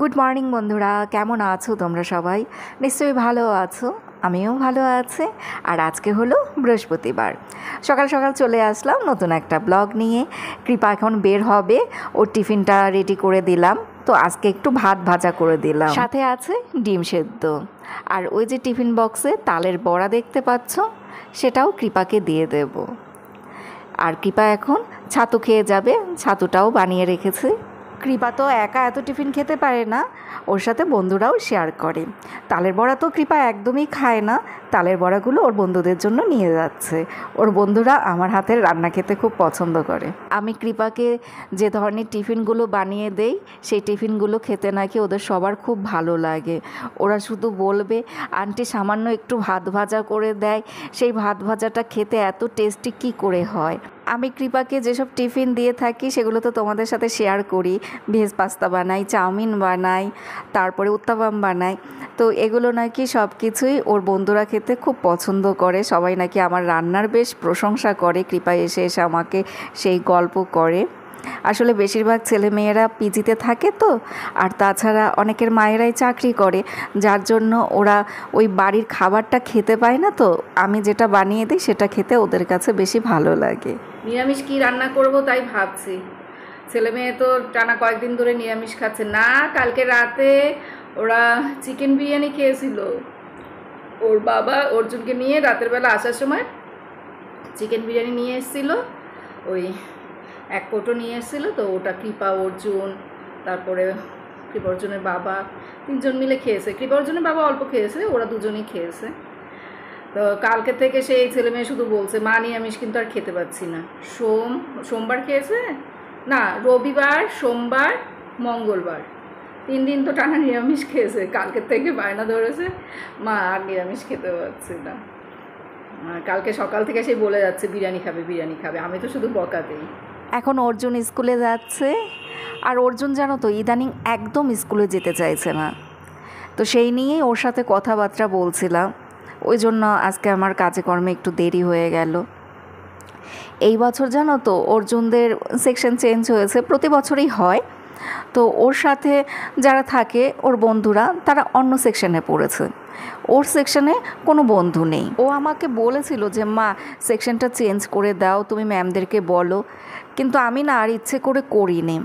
Good morning বন্ধুরা, কেমন আছো তোমরা সবাই? নিশ্চয়ই ভালো আছো, আমিও ভালো আছি। আর আজকে হলো বৃহস্পতিবার, সকাল সকাল চলে আসলাম নতুন একটা ব্লগ নিয়ে। কৃপা এখন বের হবে, ওর টিফিনটা রেডি করে দিলাম। তো আজকে একটু ভাত ভাজা করে দিলাম, সাথে আছে ডিম সেদ্ধ। আর ওই যে টিফিন বক্সে তালের বড়া দেখতে পাচ্ছ, সেটাও কৃপাকে দিয়ে দেব। আর কৃপা এখন ছাতু খেয়ে যাবে, ছাতুটাও বানিয়ে রেখেছে। কৃপা তো একা এত টিফিন খেতে পারে না, ওর সাথে বন্ধুরাও শেয়ার করে। তালের বড়া তো কৃপা একদমই খায় না, তালের বড়াগুলো ওর বন্ধুদের জন্য নিয়ে যাচ্ছে। ওর বন্ধুরা আমার হাতের রান্না খেতে খুব পছন্দ করে। আমি কৃপাকে যে ধরনের টিফিনগুলো বানিয়ে দেই, সেই টিফিনগুলো খেতে নাকি ওদের সবার খুব ভালো লাগে। ওরা শুধু বলবে, আন্টি সামান্য একটু ভাত ভাজা করে দেয়, সেই ভাত ভাজাটা খেতে এত টেস্টি কী করে হয়। আমি কৃপাকে যেসব টিফিন দিয়ে থাকি সেগুলো তো তোমাদের সাথে শেয়ার করি। ভেজ পাস্তা বানাই, চাউমিন বানাই, তারপরে উত্তাপাম বানাই। তো এগুলো নাকি সব কিছুই ওর বন্ধুরা খেতে খুব পছন্দ করে। সবাই নাকি আমার রান্নার বেশ প্রশংসা করে। কৃপা এসে এসে আমাকে সেই গল্প করে। আসলে বেশিরভাগ ছেলেমেয়েরা পিজিতে থাকে তো, আর তাছাড়া অনেকের মায়েরাই চাকরি করে, যার জন্য ওরা ওই বাড়ির খাবারটা খেতে পায় না। তো আমি যেটা বানিয়ে দিই সেটা খেতে ওদের কাছে বেশি ভালো লাগে। নিরামিষ কি রান্না করব তাই ভাবছি। ছেলে মেয়ে তো টানা কয়েকদিন ধরে নিরামিষ খাচ্ছে না। কালকে রাতে ওরা চিকেন বিরিয়ানি খেয়েছিল। ওর বাবা অর্জুনকে নিয়ে রাতের বেলা আসার সময় চিকেন বিরিয়ানি নিয়ে এসেছিল, ওই এক কোটো নিয়ে এসেছিলো। তো ওটা কৃপা, অর্জুন, তারপরে কৃপা অর্জুনের বাবা, তিনজন মিলে খেয়েছে। কৃপা অর্জুনের বাবা অল্প খেয়েছে, ওরা দুজনেই খেয়েছে। তো কালকে থেকে সেই ছেলে মেয়ে শুধু বলছে, মা নিরামিষ কিন্তু আর খেতে পাচ্ছি না। সোমবার খেয়েছে না, রবিবার, সোমবার, মঙ্গলবার, 3 দিন তো টানা নিরামিষ খেয়েছে। কালকে থেকে বায়না ধরেছে, মা আর নিরামিষ খেতে পারছি না। কালকে সকাল থেকে সেই বলে যাচ্ছে বিরিয়ানি খাবে, বিরিয়ানি খাবে। আমি তো শুধু বকা দিই। এখন অর্জুন স্কুলে যাচ্ছে, আর অর্জুন জানো তো ইদানিং একদম স্কুলে যেতে চাইছে না। তো সেই নিয়েই ওর সাথে কথাবার্তা বলছিলাম, ওই জন্য আজকে আমার কাজে কর্মে একটু দেরি হয়ে গেল। এই বছর জানো তো অর্জুনদের সেকশন চেঞ্জ হয়েছে, প্রতি বছরই হয়। তো ওর সাথে যারা থাকে ওর বন্ধুরা, তারা অন্য সেকশনে পড়েছে। ওর সেকশনে কোনো বন্ধু নেই। ও আমাকে বলেছিল যে মা সেকশনটা চেঞ্জ করে দাও, তুমি ম্যামদেরকে বলো। কিন্তু আমি না আর ইচ্ছে করে করিনি।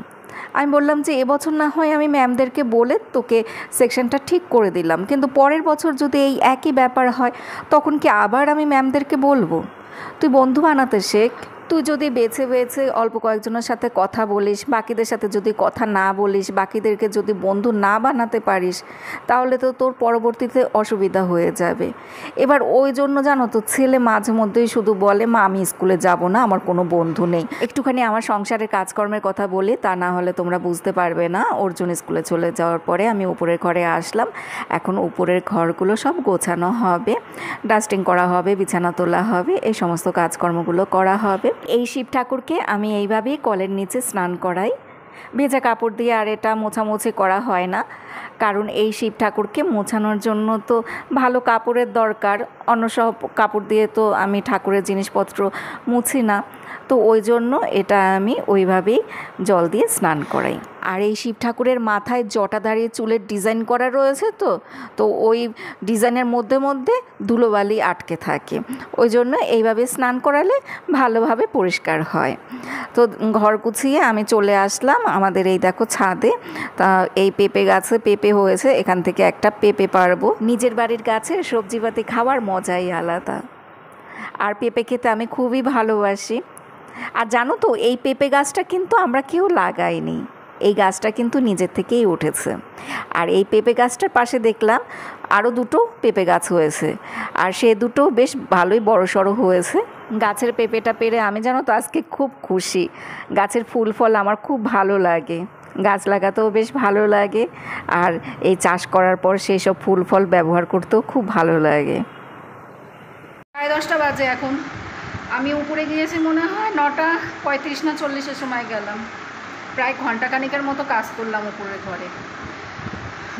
আমি বললাম যে এবছর না হয় আমি ম্যামদেরকে বলে তোকে সেকশনটা ঠিক করে দিলাম, কিন্তু পরের বছর যদি এই একই ব্যাপার হয় তখন কি আবার আমি ম্যামদেরকে বলবো? তুই বন্ধু বানাতে শেখ। তুই যদি বেছে বেছে অল্প কয়েকজনের সাথে কথা বলিস, বাকিদের সাথে যদি কথা না বলিস, বাকিদেরকে যদি বন্ধু না বানাতে পারিস, তাহলে তো তোর পরবর্তীতে অসুবিধা হয়ে যাবে। এবার ওই জন্য জানো তো ছেলে মাঝে মধ্যেই শুধু বলে, মা আমি স্কুলে যাব না, আমার কোনো বন্ধু নেই। একটুখানি আমার সংসারের কাজকর্মের কথা বলি, তা না হলে তোমরা বুঝতে পারবে না। অর্জুন স্কুলে চলে যাওয়ার পরে আমি উপরের ঘরে আসলাম। এখন উপরের ঘরগুলো সব গোছানো হবে, ডাস্টিং করা হবে, বিছানা তোলা হবে, এই সমস্ত কাজকর্মগুলো করা হবে। এই শিব ঠাকুরকে আমি এইভাবেই কলের নিচে স্নান করাই, ভেজা কাপড় দিয়ে। আর এটা মোছামুছি করা হয় না, কারণ এই শিব ঠাকুরকে মোছানোর জন্য তো ভালো কাপড়ের দরকার। অন্য সব কাপড় দিয়ে তো আমি ঠাকুরের জিনিসপত্র মুছি না। তো ওই জন্য এটা আমি ওইভাবেই জল দিয়ে স্নান করাই। আর এই শিব ঠাকুরের মাথায় জটাধারী চুলের ডিজাইন করা রয়েছে, তো ওই ডিজাইনের মধ্যে মধ্যে ধুলোবালি আটকে থাকে। ওই জন্য এইভাবে স্নান করালে ভালোভাবে পরিষ্কার হয়। তো ঘর গুছিয়ে আমি চলে আসলাম আমাদের এই দেখো ছাদে। তা এই পেঁপে গাছে পেঁপে হয়েছে, এখান থেকে একটা পেঁপে পারবো। নিজের বাড়ির গাছের সবজিপাতি খাওয়ার মজাই আলাদা। আর পেঁপে খেতে আমি খুবই ভালোবাসি। আর জানো তো এই পেঁপে গাছটা কিন্তু আমরা কেউ লাগাইনি, এই গাছটা কিন্তু নিজের থেকেই উঠেছে। আর এই পেঁপে গাছটার পাশে দেখলাম আরও দুটো পেঁপে গাছ হয়েছে, আর সে দুটো বেশ ভালোই বড়সড় হয়েছে। গাছের পেঁপেটা পেরে আমি জানো তো আজকে খুব খুশি। গাছের ফুল ফল আমার খুব ভালো লাগে, গাছ লাগাতেও বেশ ভালো লাগে, আর এই চাষ করার পর সেই সব ফুল ফল ব্যবহার করতেও খুব ভালো লাগে। 10:30 বাজে এখন। আমি উপরে গিয়েছি মনে হয় 9:35 না 40-এর সময় গেলাম। প্রায় ঘন্টাখানিকের মতো কাজ করলাম উপরের ঘরে।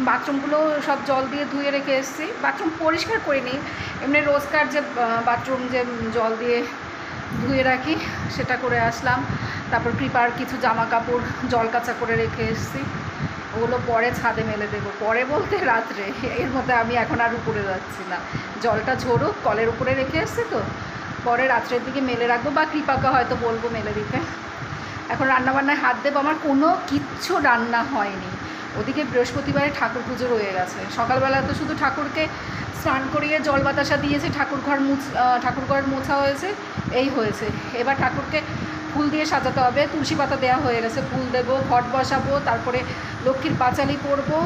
বাথরুমগুলো সব জল দিয়ে ধুয়ে রেখে এসেছি। বাথরুম পরিষ্কার করিনি, এমনি রোজকার যে বাথরুম যে জল দিয়ে ধুয়ে রাখি সেটা করে আসলাম। তারপর কৃপার কিছু জামা কাপড় জল কাচা করে রেখে এসেছি। ওগুলো পরে ছাদে মেলে দেবো, পরে বলতে রাত্রে। এর মধ্যে আমি এখন আর উপরে যাচ্ছি না, জলটা ঝরুক, কলের উপরে রেখে এসছি তো, পরে রাত্রের দিকে মেলে রাখবো, বা কৃপাকে হয়তো বলবো মেলে দিতে। এখন রান্নাবান্নায় হাত দেবো, আমার কোনো কিচ্ছু রান্না হয়নি। ওদিকে বৃহস্পতিবারে ঠাকুর পুজো রয়ে গেছে, সকালবেলা তো শুধু ঠাকুরকে স্নান করিয়ে জল বাতাসা দিয়েছে, ঠাকুরঘর মোছা হয়েছে, এই হয়েছে। এবার ঠাকুরকে ফুল দিয়ে সাজাতে হবে, তুলসী পাতা দেওয়া হয়ে গেছে, ফুল দেবো, ঘট বসাবো, তারপরে লক্ষ্মীর পাঁচালি পরবো।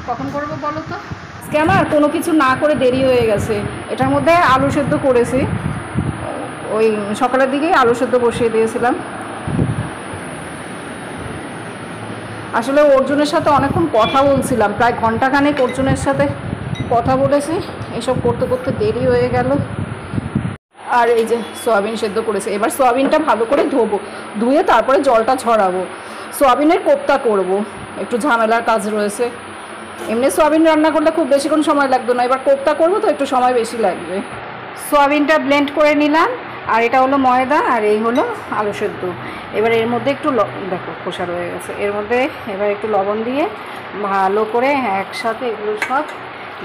কখন করবো বলো তো? আজকে আমার কোনো কিছু না করে দেরি হয়ে গেছে। এটার মধ্যে আলু সেদ্ধ করেছি, ওই সকালের দিকেই আলু সেদ্ধ বসিয়ে দিয়েছিলাম। আসলে অর্জুনের সাথে অনেকক্ষণ কথা বলছিলাম, প্রায় ঘন্টাখানেক অর্জুনের সাথে কথা বলেছি, এসব করতে করতে দেরি হয়ে গেল। আর এই যে সয়াবিন সেদ্ধ করেছে, এবার সয়াবিনটা ভালো করে ধোবো, ধুয়ে তারপরে জলটা ঝরাবো। সয়াবিনের কোপ্তা করব, একটু ঝামেলার কাজ রয়েছে। এমনি সয়াবিন রান্না করলে খুব বেশিক্ষণ সময় লাগতো না, এবার কোপ্তা করবো তো একটু সময় বেশি লাগবে। সয়াবিনটা ব্লেন্ড করে নিলাম, আর এটা হলো ময়দা, আর এই হলো আলু সেদ্ধ। এবার এর মধ্যে একটু দেখো খোসা রয়ে গেছে, এর মধ্যে এবার একটু লবণ দিয়ে ভালো করে একসাথে এগুলো সব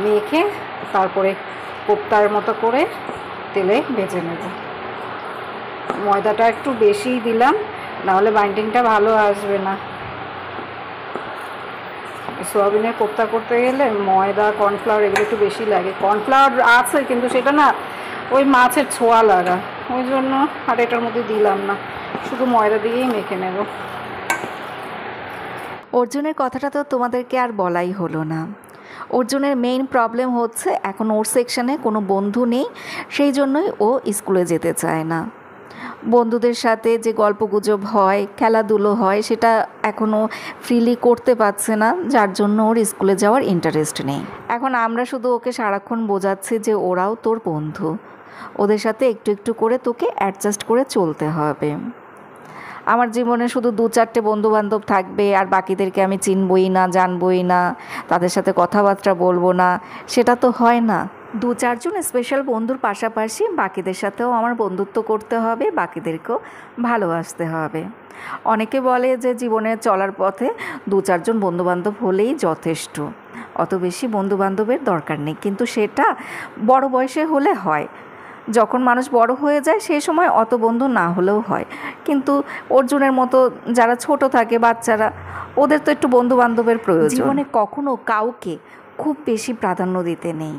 মেখে তারপরে কোপ্তার মতো করে তেলে ভেজে নেব। ময়দাটা একটু বেশিই দিলাম, নাহলে বাইন্ডিংটা ভালো আসবে না। সোয়াবিনের কোপ্তা করতে গেলে ময়দা, কর্নফ্লাওয়ার এগুলো একটু বেশি লাগে। কর্নফ্লাওয়ার আছে কিন্তু সেটা না ওই মাছের ছোঁয়া লাগা, ওই জন্য আর এটার মধ্যে দিলাম না, শুধু ময়দা দিয়েই মেখে নেব। অর্জুনের কথাটা তো তোমাদেরকে আর বলাই হলো না। অর্জুনের মেইন প্রবলেম হচ্ছে এখন ওর সেকশানে কোনো বন্ধু নেই, সেই জন্যই ও স্কুলে যেতে চায় না। বন্ধুদের সাথে যে গল্পগুজব হয়, খেলাধুলো হয়, সেটা এখনও ফ্রিলি করতে পারছে না, যার জন্য ওর স্কুলে যাওয়ার ইন্টারেস্ট নেই। এখন আমরা শুধু ওকে সারাক্ষণ বোঝাচ্ছি যে ওরাও তোর বন্ধু, ওদের সাথে একটু একটু করে তোকে অ্যাডজাস্ট করে চলতে হবে। আমার জীবনে শুধু 2-4টে বন্ধুবান্ধব থাকবে আর বাকিদেরকে আমি চিনবই না, জানবই না, তাদের সাথে কথাবার্তা বলবো না, সেটা তো হয় না। 2-4 জন স্পেশাল বন্ধুর পাশাপাশি বাকিদের সাথেও আমার বন্ধুত্ব করতে হবে, বাকিদেরকেও ভালোবাসতে হবে। অনেকে বলে যে জীবনে চলার পথে 2-4 জন বন্ধুবান্ধব হলেই যথেষ্ট, অত বেশি বন্ধুবান্ধবের দরকার নেই, কিন্তু সেটা বড় বয়সে হলে হয়। যখন মানুষ বড় হয়ে যায় সেই সময় অত বন্ধু না হলেও হয়, কিন্তু অর্জুনের মতো যারা ছোট থাকে, বাচ্চারা, ওদের তো একটু বন্ধুবান্ধবের প্রয়োজন। জীবনে কখনো কাউকে খুব বেশি প্রাধান্য দিতে নেই,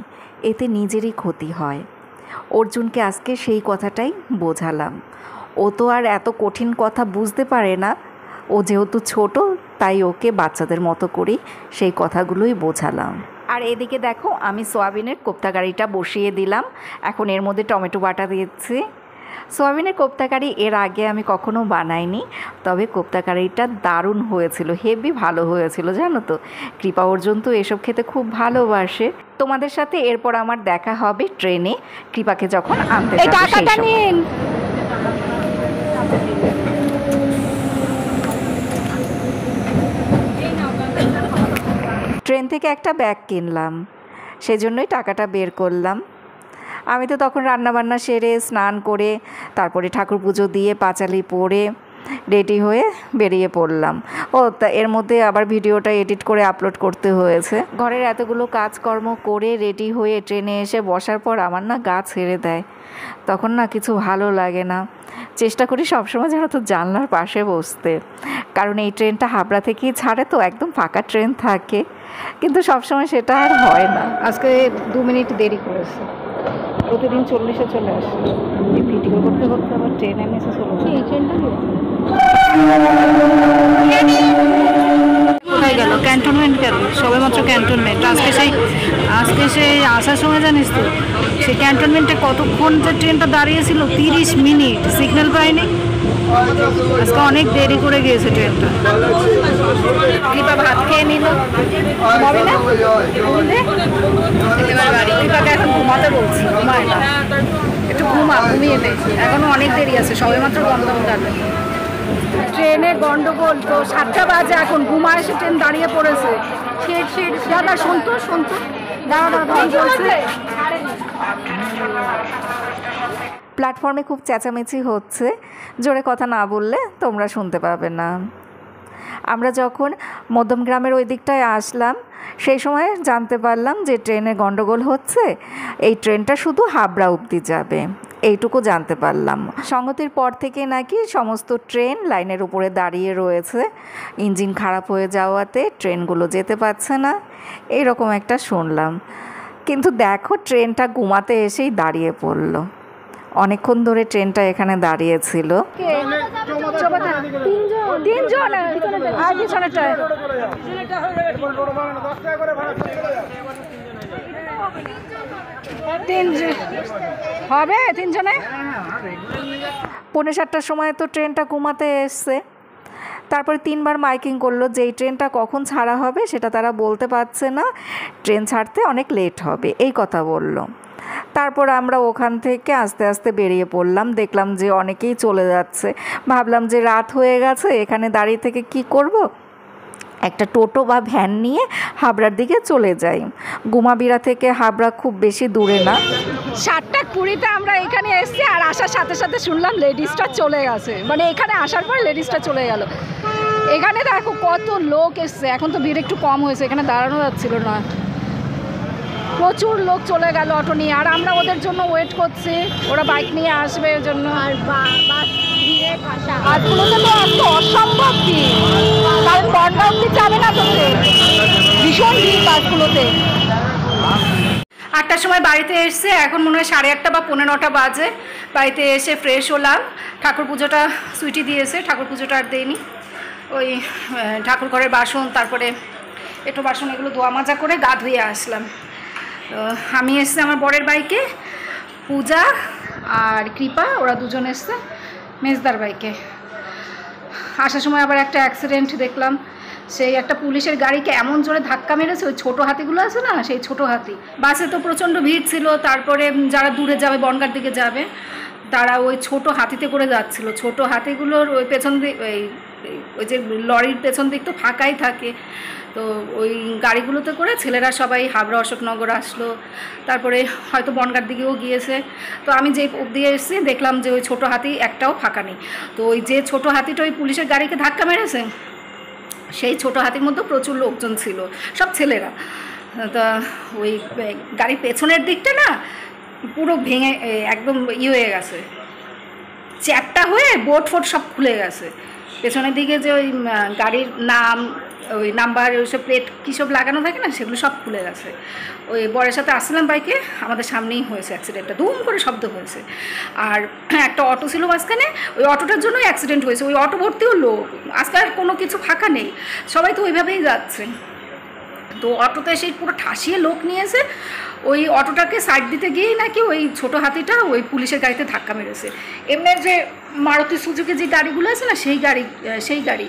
এতে নিজেরই ক্ষতি হয়। অর্জুনকে আজকে সেই কথাটাই বোঝালাম। ও তো আর এত কঠিন কথা বুঝতে পারে না, ও যেহেতু ছোট তাই ওকে বাচ্চাদের মতো করেই সেই কথাগুলোই বোঝালাম। আর এদিকে দেখো আমি সয়াবিনের কোপ্তা কারিটা বসিয়ে দিলাম, এখন এর মধ্যে টমেটো বাটা দিয়েছি। সয়াবিনের কোপ্তা কারি এর আগে আমি কখনো বানাইনি, তবে কোপ্তা কারিটা দারুণ হয়েছিল, হেভি ভালো হয়েছিল জানো তো। কৃপা অর্জুন তো এসব খেতে খুব ভালোবাসে। তোমাদের সাথে এরপর আমার দেখা হবে ট্রেনে, কৃপাকে যখন আনতে যাবো সেই সময়। ট্রেন থেকে একটা ব্যাগ কিনলাম, সেজন্যই টাকাটা বের করলাম। আমি তো তখন রান্নাবান্না সেরে স্নান করে তারপরে ঠাকুর পুজো দিয়ে পাঁচালি পরে রেডি হয়ে বেরিয়ে পড়লাম। ও তা এর মধ্যে আবার ভিডিওটা এডিট করে আপলোড করতে হয়েছে। ঘরের এতগুলো কাজকর্ম করে রেডি হয়ে ট্রেনে এসে বসার পর আমার না গা ছেড়ে দেয়, তখন না কিছু ভালো লাগে না। চেষ্টা করি সবসময় যেন তো জানলার পাশে বসতে, কারণ এই ট্রেনটা হাবড়া থেকেই ছাড়ে তো একদম ফাঁকা ট্রেন থাকে, কিন্তু সবসময় সেটা আর হয় না। আজকে 2 মিনিট দেরি করেছে, প্রতিদিন 40-এ চলে আসে। এই ভিডিও করতে করতে আবার ট্রেনে মিসে চলে যায়। এই ট্রেনটা কোথায় গেল? ক্যান্টনমেন্ট গেল, সবেমাত্র ক্যান্টনমেন্ট। আজকে সেই আসার সময় জানিস তো সেই ক্যান্টনমেন্টে কতক্ষণ যে ট্রেনটা দাঁড়িয়েছিল, 30 মিনিট, সিগন্যাল পাইনি। আজকে অনেক দেরি করে গিয়েছে ট্রেনটা। কৃপা ভাত খেয়ে নিল, হবে না এবার বাড়ি। কৃপাকে এখন ঘুমাতে বলছি, ঘুমায় না, একটু ঘুমিয়ে নেই, এখনো অনেক দেরি আছে, সবেমাত্র গন্তব্য যাবে। ট্রেনে গন্ডগোল তো, 7টা বাজে এখন, ঘুমায় এসে ট্রেন দাঁড়িয়ে পড়েছে। দাদা শুনতো দাদা চলছে। প্ল্যাটফর্মে খুব চেঁচামেচি হচ্ছে, জোরে কথা না বললে তোমরা শুনতে পাবে না। আমরা যখন মধ্যমগ্রামের ওই দিকটায় আসলাম সেই সময় জানতে পারলাম যে ট্রেনে গন্ডগোল হচ্ছে, এই ট্রেনটা শুধু হাবড়া অবধি যাবে, এইটুকু জানতে পারলাম। সংগতির পর থেকে নাকি সমস্ত ট্রেন লাইনের উপরে দাঁড়িয়ে রয়েছে, ইঞ্জিন খারাপ হয়ে যাওয়াতে ট্রেনগুলো যেতে পারছে না, এইরকম একটা শুনলাম। কিন্তু দেখো ট্রেনটা ঘুমাতে এসেই দাঁড়িয়ে পড়লো। অনেকক্ষণ ধরে ট্রেনটা এখানে দাঁড়িয়েছিল। হবে তিনজনে। 7:45 সময় তো ট্রেনটা ঘুমাতে এসছে। তারপরে 3বার মাইকিং করলো যে এই ট্রেনটা কখন ছাড়া হবে সেটা তারা বলতে পারছে না, ট্রেন ছাড়তে অনেক লেট হবে, এই কথা বলল। তারপর আমরা ওখান থেকে আস্তে আস্তে বেরিয়ে পড়লাম, দেখলাম যে অনেকেই চলে যাচ্ছে। ভাবলাম যে রাত হয়ে গেছে, এখানে দাঁড়িয়ে থেকে কি করব, একটা টোটো বা ভ্যান নিয়ে হাবড়ার দিকে চলে যাই। গুমাবিরা থেকে হাবড়া খুব বেশি দূরে না। 7:20 আমরা এখানে এসেছি, আর আসার সাথে সাথে শুনলাম লেডিসটা চলে গেছে, মানে এখানে আসার পর লেডিসটা চলে গেল। এখানে দেখো কত লোক এসছে, এখন তো ভিড় একটু কম হয়েছে, এখানে দাঁড়ানো যাচ্ছিল না, প্রচুর লোক চলে গেল অটো নিয়ে। আর আমরা ওদের জন্য ওয়েট করছি, ওরা বাইক নিয়ে আসবে এর জন্য। আর বাসগুলোতে তো আজকে অসম্ভব ভিড়, কারণ বনগাঁ অব্দি যাবে না তো, ভীষণ ভিড় বাসগুলোতে। 8টার সময় বাড়িতে এসছে, এখন মনে হয় 8:30 বা 9:15 বাজে। বাড়িতে এসে ফ্রেশ হলাম, ঠাকুর পুজোটা সুইটি দিয়েছে, ঠাকুর পুজোটা আর দেয়নি। ওই ঠাকুর ঘরের বাসন, তারপরে একটু বাসন এগুলো ধোয়া মাজা করে গা ধুয়ে আসলাম। তো আমি এসছি আমার বরের বাইকে, পূজা আর কৃপা ওরা দুজন এসছে মেজদার বাইকে। আসার সময় আবার একটা অ্যাক্সিডেন্ট দেখলাম, সেই একটা পুলিশের গাড়িকে এমন জোরে ধাক্কা মেরেছে, ওই ছোটো হাতিগুলো আছে না, সেই ছোটো হাতি। বাসে তো প্রচণ্ড ভিড় ছিল, তারপরে যারা দূরে যাবে বনগাঁর দিকে যাবে তারা ওই ছোটো হাতিতে করে যাচ্ছিলো। ছোটো হাতিগুলোর ওই পেছন দিক, ওই যে লরির পেছন দিক তো ফাঁকাই থাকে, তো ওই গাড়িগুলোতে করে ছেলেরা সবাই হাবড়া অশোকনগর আসলো, তারপরে হয়তো বনগাঁর দিকেও গিয়েছে। তো আমি যেই অবধি এসেছি দেখলাম যে ওই ছোটো হাতি একটাও ফাঁকা নেই। তো ওই যে ছোটো হাতিটা ওই পুলিশের গাড়িকে ধাক্কা মেরেছে, সেই ছোটো হাতির মধ্যে প্রচুর লোকজন ছিল, সব ছেলেরা। তা ওই গাড়ির পেছনের দিকটা না পুরো ভেঙে একদম হয়ে গেছে, চ্যাপটা হয়ে বোর্ড ফোর্ড সব খুলে গেছে। পেছনের দিকে যে ওই গাড়ির নাম, ওই নাম্বার, ওইসব প্লেট কী সব লাগানো থাকে না, সেগুলো সব খুলে গেছে। ওই বরের সাথে আসছিলাম বাইকে, আমাদের সামনেই হয়েছে অ্যাক্সিডেন্টটা, ধুম করে শব্দ হয়েছে। আর একটা অটো ছিল মাঝখানে, ওই অটোটার জন্যই অ্যাক্সিডেন্ট হয়েছে। ওই অটো ভর্তিও লোক, আজকাল কোনো কিছু ফাঁকা নেই, সবাই তো ওইভাবেই যাচ্ছে। তো অটোতে সেই পুরো ঠাসিয়ে লোক নিয়েছে, ওই অটোটাকে সাইড দিতে গিয়েই নাকি ওই ছোটো হাতিটা ওই পুলিশের গাড়িতে ধাক্কা মেরেছে। এমনি যে মারুতি সুজুকি যে গাড়িগুলো আছে না, সেই গাড়ি।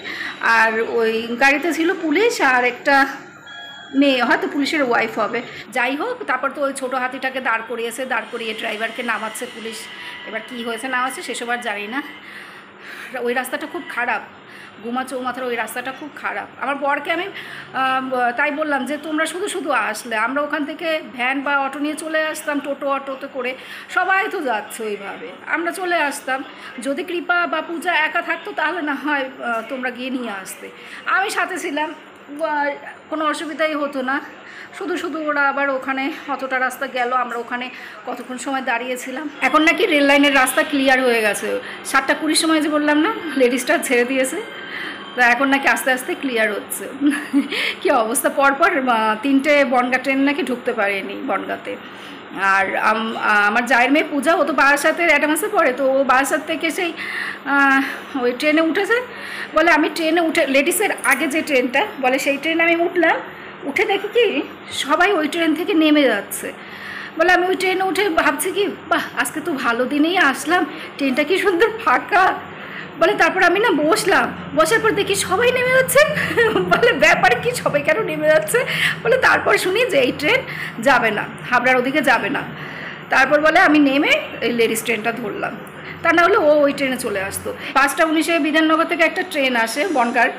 আর ওই গাড়িতে ছিল পুলিশ আর একটা মেয়ে, হয়তো পুলিশের ওয়াইফ হবে, যাই হোক। তারপর তো ওই ছোটো হাতিটাকে দাঁড় করিয়ে ড্রাইভারকে নামাচ্ছে পুলিশ। এবার কি হয়েছে না হয়েছে সেসব আর জানি না। ওই রাস্তাটা খুব খারাপ, গুমা চৌমাথার ওই রাস্তাটা খুব খারাপ। আমার বরকে আমি তাই বললাম যে তোমরা শুধু শুধু আসলে, আমরা ওখান থেকে ভ্যান বা অটো নিয়ে চলে আসতাম, অটোতে করে সবাই তো যাচ্ছে ওইভাবে, আমরা চলে আসতাম। যদি কৃপা বা পূজা একা থাকতো তাহলে না হয় তোমরা গিয়ে নিয়ে আসতে, আমি সাথে ছিলাম, কোনো অসুবিধাই হতো না। শুধু শুধু ওরা আবার ওখানে অতটা রাস্তা গেল, আমরা ওখানে কতক্ষণ সময় দাঁড়িয়েছিলাম। এখন নাকি রেল লাইনের রাস্তা ক্লিয়ার হয়ে গেছে, 7:20 সময় যে বললাম না লেডিসটা ছেড়ে দিয়েছে, তো এখন নাকি আস্তে আস্তে ক্লিয়ার হচ্ছে। কী অবস্থা, পরপর 3টে বনগাঁ ট্রেন নাকি ঢুকতে পারেনি বনগাঁতে। আর আমার জায়ের মেয়ে পূজা, ও তো বারাসাতের অ্যাডভান্সে পড়ে, তো ও বারাসাত থেকে সেই ওই ট্রেনে উঠেছে। বলে আমি ট্রেনে উঠে, লেডিসের আগে যে ট্রেনটা বলে সেই ট্রেনে আমি উঠলাম, উঠে দেখি কি সবাই ওই ট্রেন থেকে নেমে যাচ্ছে। বলে আমি ওই ট্রেনে উঠে ভাবছি কি, বাহ আজকে তো ভালো দিনেই আসলাম, ট্রেনটা কি সুন্দর ফাঁকা। বলে তারপর আমি না বসার পর দেখি সবাই নেমে যাচ্ছে। বলে ব্যাপার কি, সবাই কেন নেমে যাচ্ছে? বলে তারপর শুনি যে এই ট্রেন যাবে না, হাবড়ার ওদিকে যাবে না। তারপর বলে আমি নেমে এই লেডিস ট্রেনটা ধরলাম, তা না হলে ও ওই ট্রেনে চলে আসতো। 5:19 বিধাননগর থেকে একটা ট্রেন আসে বনগাঁর,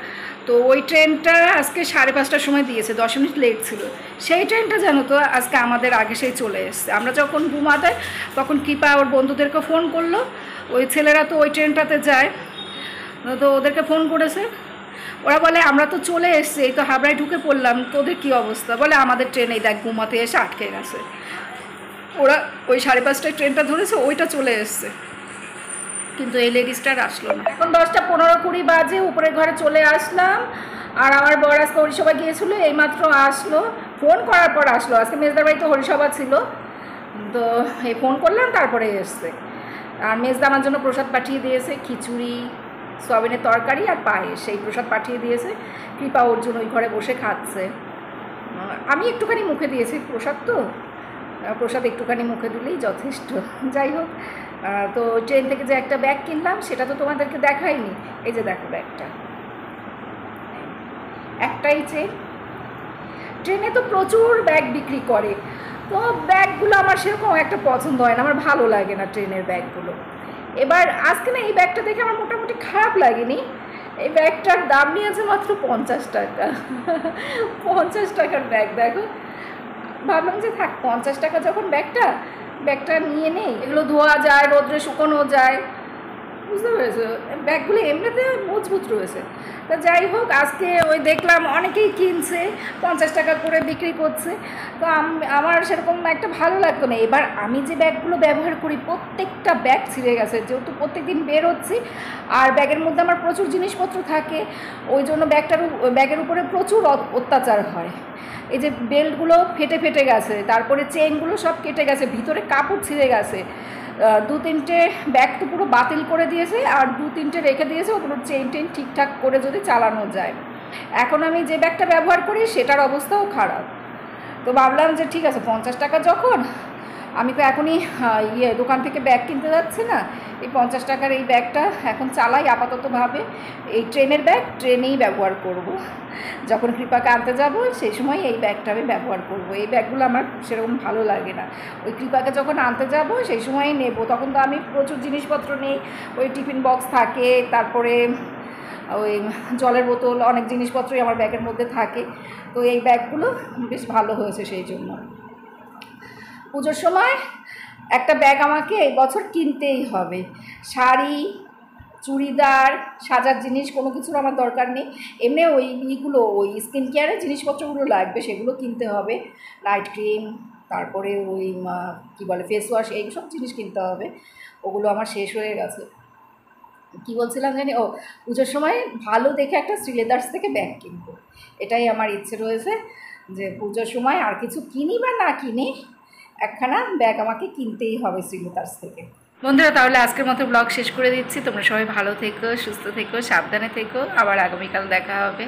তো ওই ট্রেনটা আজকে 5:30টার সময় দিয়েছে, 10 মিনিট লেট ছিল। সেই ট্রেনটা জানো তো আজকে আমাদের আগে সেই চলে এসছে। আমরা যখন ঘুমাতে তখন কৃপা ওর বন্ধুদেরকে ফোন করলো, ওই ছেলেরা তো ওই ট্রেনটাতে যায়, তো ওদেরকে ফোন করেছে, ওরা বলে আমরা তো চলে এসছি, এই তো হাবড়ায় ঢুকে পড়লাম, তোদের কী অবস্থা? বলে আমাদের ট্রেন এই দেখ ঘুমাতে এসে আটকে গেছে। ওরা ওই 5:30টায় ট্রেনটা ধরেছে, ওইটা চলে এসছে, কিন্তু এই লেডিসটার আসলো না। এখন 10:15-20 বাজে, উপরের ঘরে চলে আসলাম। আর আমার বর আজকে হরিসভা গিয়েছিলো, এইমাত্র আসলো, ফোন করার পর আসলো। আজকে মেজদার বাড়িতে হরিসভা ছিল, তো এই ফোন করলাম তারপরে এসছে। আর মেজদা আমার জন্য প্রসাদ পাঠিয়ে দিয়েছে, খিচুড়ি, সয়াবিনের তরকারি আর পায়েস, সেই প্রসাদ পাঠিয়ে দিয়েছে। কৃপা অর্জুন ওই ঘরে বসে খাচ্ছে, আমি একটুখানি মুখে দিয়েছি প্রসাদ, তো প্রসাদ একটুখানি মুখে দিলেই যথেষ্ট। যাই হোক, তো ট্রেন থেকে যে একটা ব্যাগ কিনলাম সেটা তো তোমাদেরকে দেখাইনি। এই যে দেখো ব্যাগটা, একটাই চেন। ট্রেনে তো প্রচুর ব্যাগ বিক্রি করে, তো ব্যাগগুলো আমার সেরকম একটা পছন্দ হয় না, আমার ভালো লাগে না ট্রেনের ব্যাগগুলো। এবার আজকে না এই ব্যাগটা দেখে আমার মোটামুটি খারাপ লাগেনি। এই ব্যাগটার দাম নিয়েছে মাত্র 50 টাকা। 50 টাকার ব্যাগ, দেখো। ভাবলাম যে থাক, 50 টাকা যখন ব্যাগটা নিয়ে নেই, এগুলো ধোয়া যায়, রোদ্রে শুকোনো যায়, বুঝতে পেরেছো? ব্যাগগুলো এমনিতে মজবুত রয়েছে। তা যাই হোক, আজকে ওই দেখলাম অনেকেই কিনছে, 50 টাকা করে বিক্রি করছে, তো আমার সেরকম একটা ভালো লাগতো না। এবার আমি যে ব্যাগগুলো ব্যবহার করি প্রত্যেকটা ব্যাগ ছিঁড়ে গেছে, যেহেতু প্রত্যেক দিন বের হচ্ছি আর ব্যাগের মধ্যে আমার প্রচুর জিনিসপত্র থাকে, ওই জন্য ব্যাগের উপরে প্রচুর অত্যাচার হয়। এই যে বেল্টগুলো ফেটে গেছে, তারপরে চেইনগুলো সব কেটে গেছে, ভিতরে কাপড় ছিঁড়ে গেছে। 2-3টে ব্যাগ তো পুরো বাতিল করে দিয়েছে, আর 2-3টে রেখে দিয়েছে, ওগুলো চেইন ঠিকঠাক করে যদি চালানো যায়। এখন আমি যে ব্যাগটা ব্যবহার করি সেটার অবস্থাও খারাপ। তো ভাবলাম যে ঠিক আছে, 50 টাকা যখন, আমি তো এখনই দোকান থেকে ব্যাগ কিনতে যাচ্ছি না, এই 50 টাকার এই ব্যাগটা এখন চালাই আপাততভাবে। এই ট্রেনের ব্যাগ ট্রেনেই ব্যবহার করব। যখন কৃপাকে আনতে যাব সেই সময় এই ব্যাগটা আমি ব্যবহার করব। এই ব্যাগগুলো আমার সেরকম ভালো লাগে না। ওই কৃপাকে যখন আনতে যাব সেই সময়ই নেব, তখন তো আমি প্রচুর জিনিসপত্র নেই, ওই টিফিন বক্স থাকে, তারপরে ওই জলের বোতল, অনেক জিনিসপত্রই আমার ব্যাগের মধ্যে থাকে। তো এই ব্যাগগুলো বেশ ভালো হয়েছে সেই জন্য। পুজোর সময় একটা ব্যাগ আমাকে এই বছর কিনতেই হবে। শাড়ি, চুড়িদার, সাজার জিনিস কোনো কিছুর আমার দরকার নেই, এমনি ওই স্কিন কেয়ারের জিনিসপত্রগুলো লাগবে, সেগুলো কিনতে হবে। নাইট ক্রিম, তারপরে ওই কী বলে ফেস ওয়াশ, এইসব জিনিস কিনতে হবে। ওগুলো আমার শেষ হয়ে গেছে। কী বলছিলাম জানি, পুজোর সময় ভালো দেখে একটা শ্রীলেদার্স থেকে ব্যাগ কিনবো, এটাই আমার ইচ্ছে রয়েছে, যে পুজোর সময় আর কিছু কিনি বা না কিনি, একখানা ব্যাগ আমাকে কিনতেই হবে শ্রীলেদার্স থেকে। বন্ধুরা, তাহলে আজকের মতো ব্লগ শেষ করে দিচ্ছি। তোমরা সবাই ভালো থেকো, সুস্থ থেকো, সাবধানে থেকো। আবার আগামীকাল দেখা হবে।